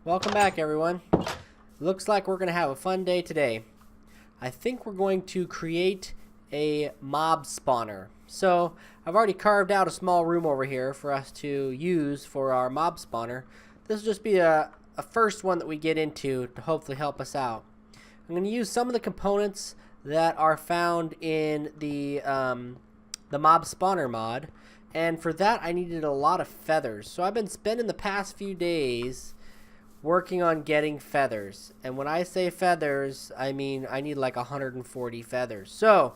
Welcome back, everyone. Looks like we're going to have a fun day today. I think we're going to create a mob spawner. So I've already carved out a small room over here for us to use for our mob spawner. This will just be a first one that we get into to hopefully help us out. I'm going to use some of the components that are found in the mob spawner mod. And for that, I needed a lot of feathers. So I've been spending the past few days working on getting feathers. And when I say feathers, I mean I need like 140 feathers. So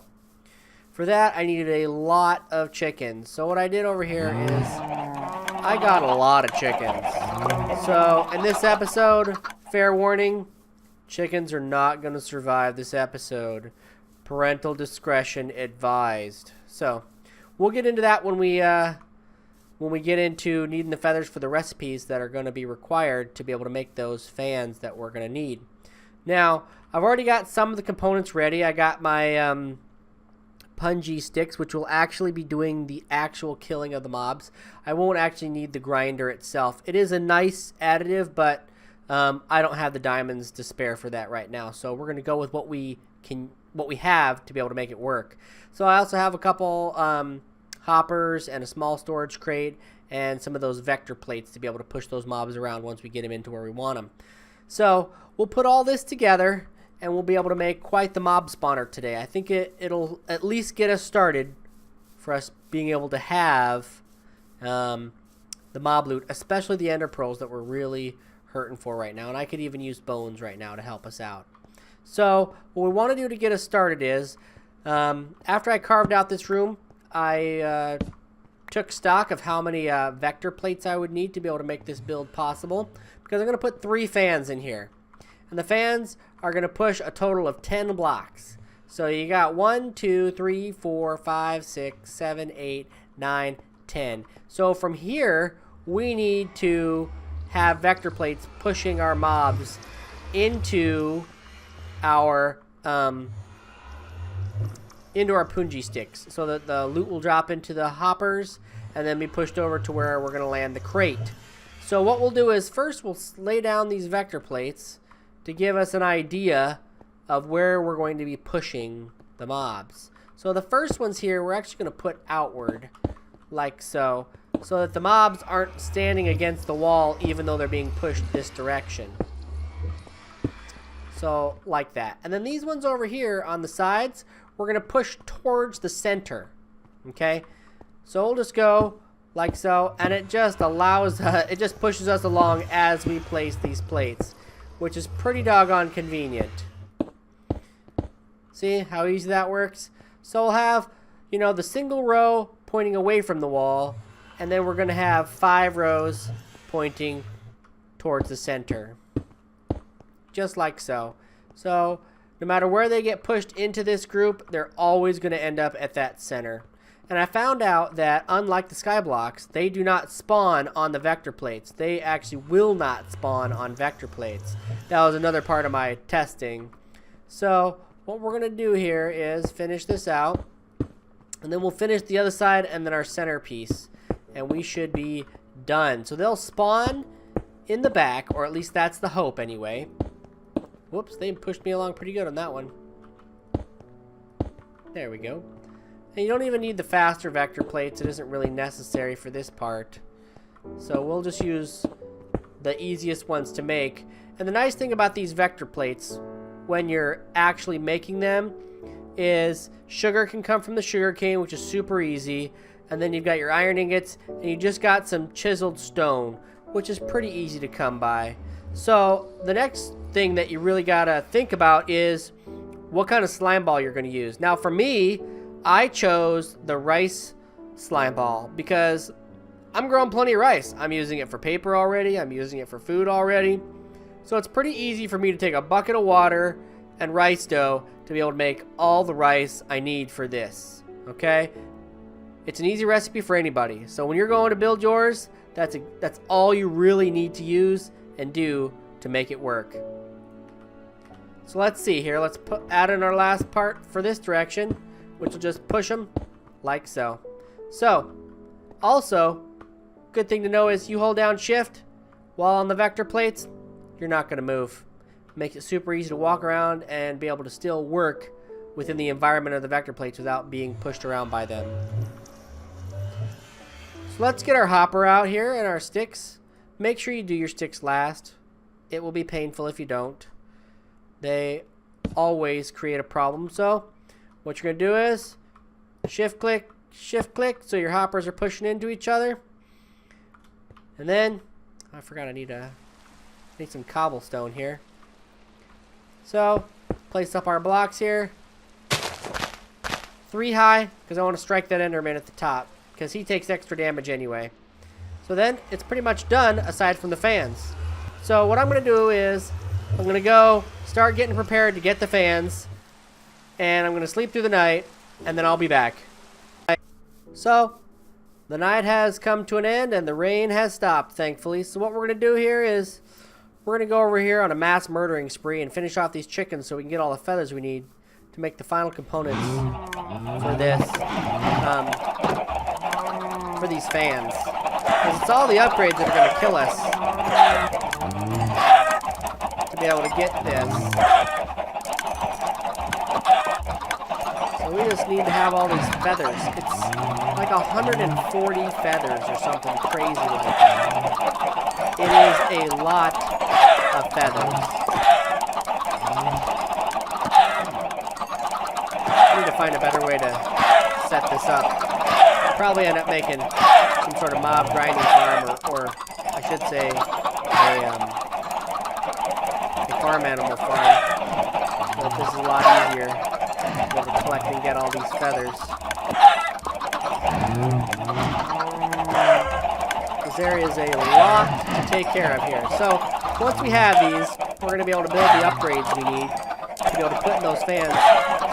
for that, I needed a lot of chickens. So what I did over here is I got a lot of chickens. So in this episode, fair warning, chickens are not going to survive this episode. Parental discretion advised. So we'll get into that when we get into needing the feathers for the recipes that are going to be required to be able to make those fans that we're going to need. Now, I've already got some of the components ready. I got my punji sticks, which will actually be doing the actual killing of the mobs. I won't actually need the grinder itself. It is a nice additive, but I don't have the diamonds to spare for that right now. So we're going to go with what we have to be able to make it work. So I also have a couple hoppers and a small storage crate and some of those vector plates to be able to push those mobs around once we get them into where we want them. So we'll put all this together and we'll be able to make quite the mob spawner today. I think it'll at least get us started for us being able to have the mob loot, especially the ender pearls that we're really hurting for right now. And I could even use bones right now to help us out. So what we want to do to get us started is after I carved out this room, I took stock of how many vector plates I would need to be able to make this build possible, because I'm going to put 3 fans in here. And the fans are going to push a total of 10 blocks. So you got 1, 2, 3, 4, 5, 6, 7, 8, 9, 10. So from here, we need to have vector plates pushing our mobs into our punji sticks, so that the loot will drop into the hoppers and then be pushed over to where we're going to land the crate. So what we'll do is first we'll lay down these vector plates to give us an idea of where we're going to be pushing the mobs. So the first ones here we're actually going to put outward like so that the mobs aren't standing against the wall even though they're being pushed this direction. So like that. And then these ones over here on the sides, we're going to push towards the center. Okay? So we'll just go like so, and it just allows, it just pushes us along as we place these plates, which is pretty doggone convenient. See how easy that works? So we'll have, you know, the single row pointing away from the wall, and then we're going to have 5 rows pointing towards the center. Just like so. So no matter where they get pushed into this group, they're always going to end up at that center. And I found out that unlike the sky blocks, they do not spawn on the vector plates. They actually will not spawn on vector plates. That was another part of my testing. So what we're going to do here is finish this out. And then we'll finish the other side and then our centerpiece. And we should be done. So they'll spawn in the back, or at least that's the hope anyway. Whoops, they pushed me along pretty good on that one. There we go. And you don't even need the faster vector plates. It isn't really necessary for this part. So we'll just use the easiest ones to make. And the nice thing about these vector plates, when you're actually making them, is sugar can come from the sugar cane, which is super easy. And then you've got your iron ingots, and you just got some chiseled stone, which is pretty easy to come by. So the next thing that you really gotta think about is what kind of slime ball you're gonna use. Now for me, I chose the rice slime ball because I'm growing plenty of rice. I'm using it for paper already. I'm using it for food already. So it's pretty easy for me to take a bucket of water and rice dough to be able to make all the rice I need for this. Okay? It's an easy recipe for anybody. So when you're going to build yours, that's all you really need to use and do to make it work. So let's see here. Let's add in our last part for this direction, which will just push them like so. So, also, good thing to know is you hold down shift while on the vector plates, you're not going to move. Makes it super easy to walk around and be able to still work within the environment of the vector plates without being pushed around by them. So let's get our hopper out here and our sticks. Make sure you do your sticks last. It will be painful if you don't. They always create a problem. So what you're going to do is shift click, so your hoppers are pushing into each other. And then, I forgot I need some cobblestone here. So, place up our blocks here. 3 high, because I want to strike that Enderman at the top, because he takes extra damage anyway. So then, it's pretty much done, aside from the fans. So what I'm going to do is, I'm going to go start getting prepared to get the fans, and I'm going to sleep through the night, and then I'll be back. So, the night has come to an end, and the rain has stopped, thankfully. So what we're going to do here is, we're going to go over here on a mass murdering spree and finish off these chickens so we can get all the feathers we need to make the final components for this, for these fans. Because it's all the upgrades that are going to kill us to be able to get this. So we just need to have all these feathers. It's like 140 feathers or something crazy like that. It is a lot of feathers. I need to find a better way to set this up. I'll probably end up making some sort of mob grinding farm, or I should say a farm animal farm. But this is a lot easier to be able to collect and get all these feathers. Because there is a lot to take care of here. So once we have these, we're going to be able to build the upgrades we need to be able to put in those fans,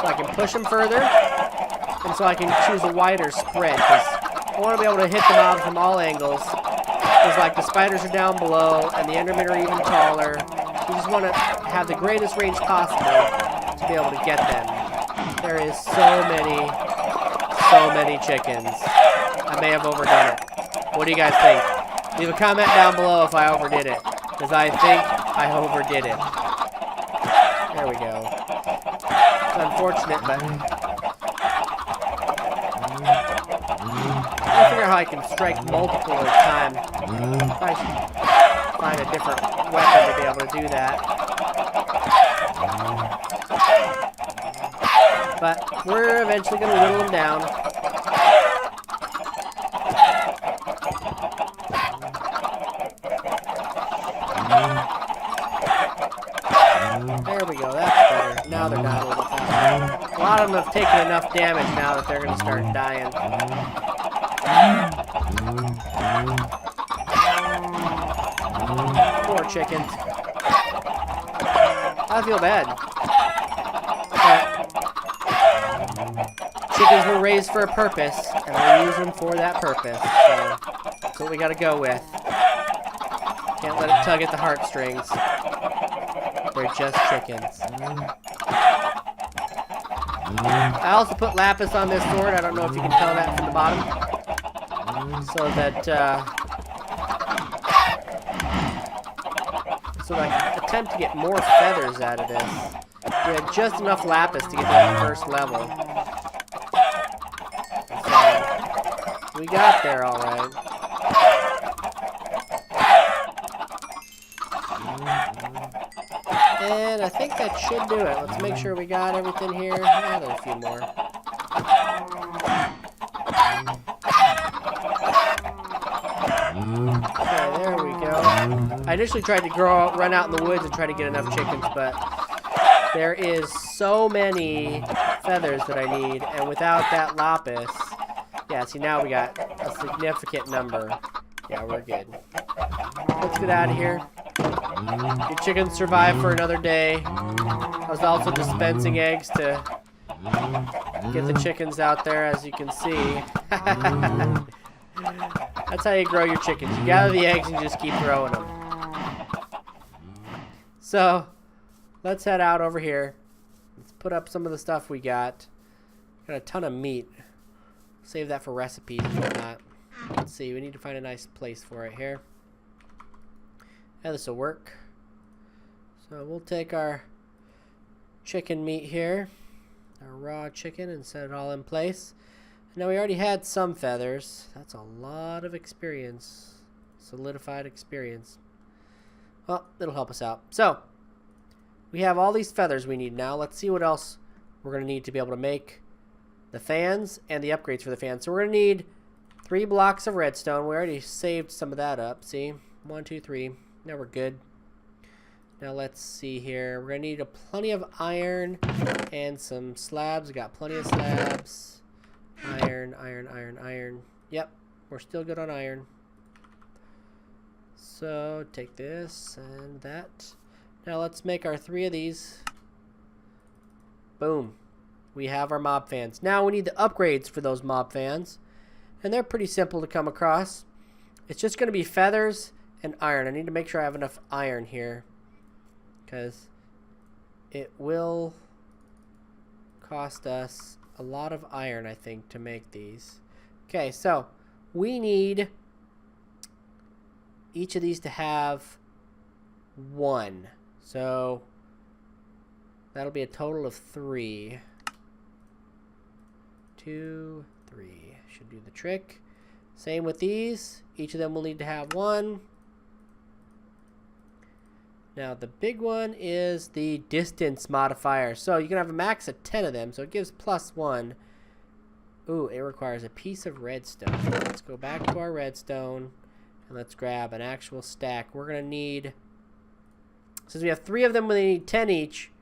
so I can push them further, and so I can choose a wider spread, because I want to be able to hit the mobs from all angles. Because like the spiders are down below, and the endermen are even taller. You just want to have the greatest range possible to be able to get them. There is so many chickens. I may have overdone it. What do you guys think? Leave a comment down below if I overdid it, because I think I overdid it. There we go. It's unfortunate, but I'll figure out how I can strike multiple at a time. If I should find a different weapon to be able to do that. But we're eventually going to whittle them down. There we go, that's better. Now they're not a little faster. A lot of them have taken enough damage now that they're going to start dying. Poor chickens. I feel bad. But chickens were raised for a purpose, and we use them for that purpose. So that's what we got to go with. Can't let it tug at the heartstrings. They're just chickens. I also put lapis on this sword. I don't know if you can tell that from the bottom. So that I can attempt to get more feathers out of this. We had just enough lapis to get to that first level. So we got there all right. And I think that should do it. Let's make sure we got everything here. Yeah, there's a few more. Okay, there we go. I initially tried to run out in the woods and try to get enough chickens, but there is so many feathers that I need, and without that lapis, yeah, see now we got a significant number. Yeah, we're good. Let's get out of here. Your chickens survive for another day. I was also dispensing eggs to get the chickens out there, as you can see. That's how you grow your chickens. You gather the eggs and just keep growing them. So, let's head out over here. Let's put up some of the stuff we got. Got a ton of meat. Save that for recipes and whatnot. Let's see, we need to find a nice place for it here. Yeah, this will work. So we'll take our chicken meat here, our raw chicken, and set it all in place. Now we already had some feathers. That's a lot of experience, solidified experience. Well, it'll help us out. So we have all these feathers we need now. Let's see what else we're going to need to be able to make the fans and the upgrades for the fans. So we're going to need 3 blocks of redstone. We already saved some of that up. See? 1, 2, 3. Now we're good. Now let's see here. We're going to need plenty of iron and some slabs. We got plenty of slabs. Iron, iron, iron, iron. Yep, we're still good on iron. So take this and that. Now let's make our 3 of these. Boom. We have our mob fans. Now we need the upgrades for those mob fans. And they're pretty simple to come across. It's just going to be feathers and iron. I need to make sure I have enough iron here, because it will cost us a lot of iron, I think, to make these. Okay, so we need each of these to have 1. So that'll be a total of 3. 2, 3. Should do the trick. Same with these. Each of them will need to have 1. Now the big one is the distance modifier. So you can have a max of 10 of them, so it gives +1. Ooh, it requires a piece of redstone. Let's go back to our redstone and let's grab an actual stack. We're going to need, since we have 3 of them, we need 10 each.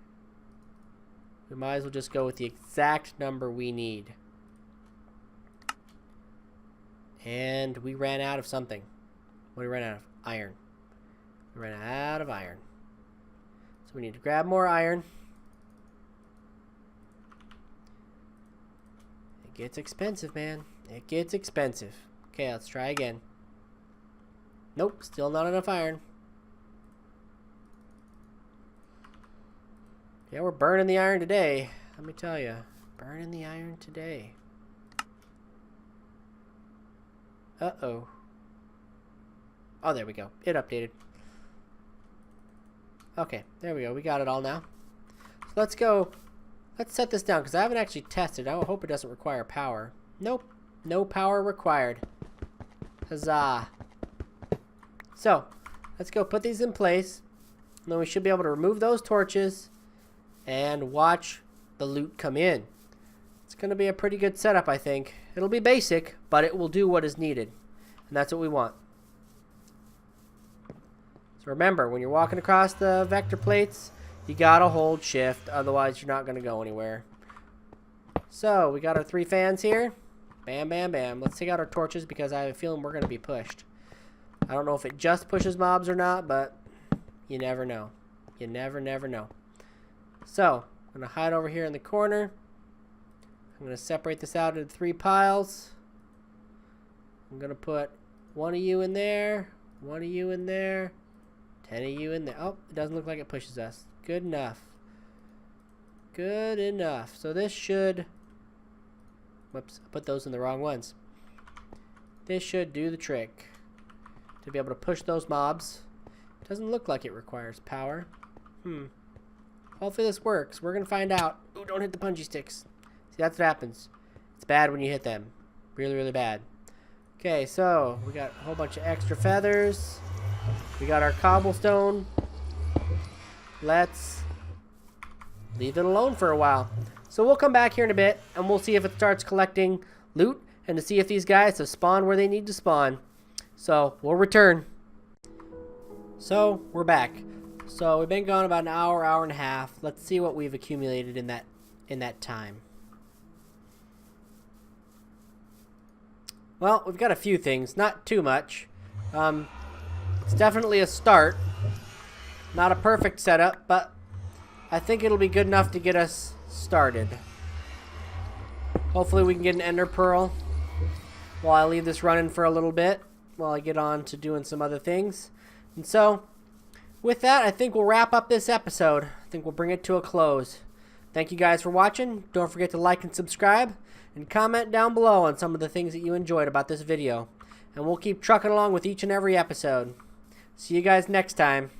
We might as well just go with the exact number we need. And we ran out of something. What did we run out of? Iron. We ran out of iron. So we need to grab more iron. It gets expensive, man. It gets expensive. Okay, let's try again. Nope, still not enough iron. Yeah, we're burning the iron today. Let me tell you. Burning the iron today. Uh-oh. Oh, there we go. It updated. Okay, there we go. We got it all now. So let's go. Let's set this down, because I haven't actually tested. I hope it doesn't require power. Nope. No power required. Huzzah. So, let's go put these in place. And then we should be able to remove those torches and watch the loot come in. It's going to be a pretty good setup, I think. It'll be basic, but it will do what is needed. And that's what we want. So remember, when you're walking across the vector plates, you gotta hold shift, otherwise you're not gonna go anywhere. So we got our 3 fans here. Bam, bam, bam. Let's take out our torches, because I have a feeling we're gonna be pushed. I don't know if it just pushes mobs or not, but you never know. You never know. So I'm gonna hide over here in the corner. I'm gonna separate this out into 3 piles. I'm gonna put 1 of you in there, 1 of you in there, 10 of you in there. Oh, it doesn't look like it pushes us. Good enough. Good enough. So this should... Whoops, I put those in the wrong ones. This should do the trick to be able to push those mobs. It doesn't look like it requires power. Hopefully this works. We're going to find out. Ooh, don't hit the punji sticks. See, that's what happens. It's bad when you hit them. Really, really bad. Okay, so we got a whole bunch of extra feathers. We got our cobblestone. Let's leave it alone for a while. So we'll come back here in a bit, and we'll see if it starts collecting loot, and to see if these guys have spawned where they need to spawn. So we'll return. So we're back. So we've been gone about an hour, hour and a half. Let's see what we've accumulated in that time. Well, we've got a few things, not too much. It's definitely a start. Not a perfect setup, but I think it'll be good enough to get us started. Hopefully we can get an ender pearl while I leave this running for a little bit, while I get on to doing some other things. And so, with that, I think we'll wrap up this episode. I think we'll bring it to a close. Thank you guys for watching. Don't forget to like and subscribe, and comment down below on some of the things that you enjoyed about this video. And we'll keep trucking along with each and every episode. See you guys next time.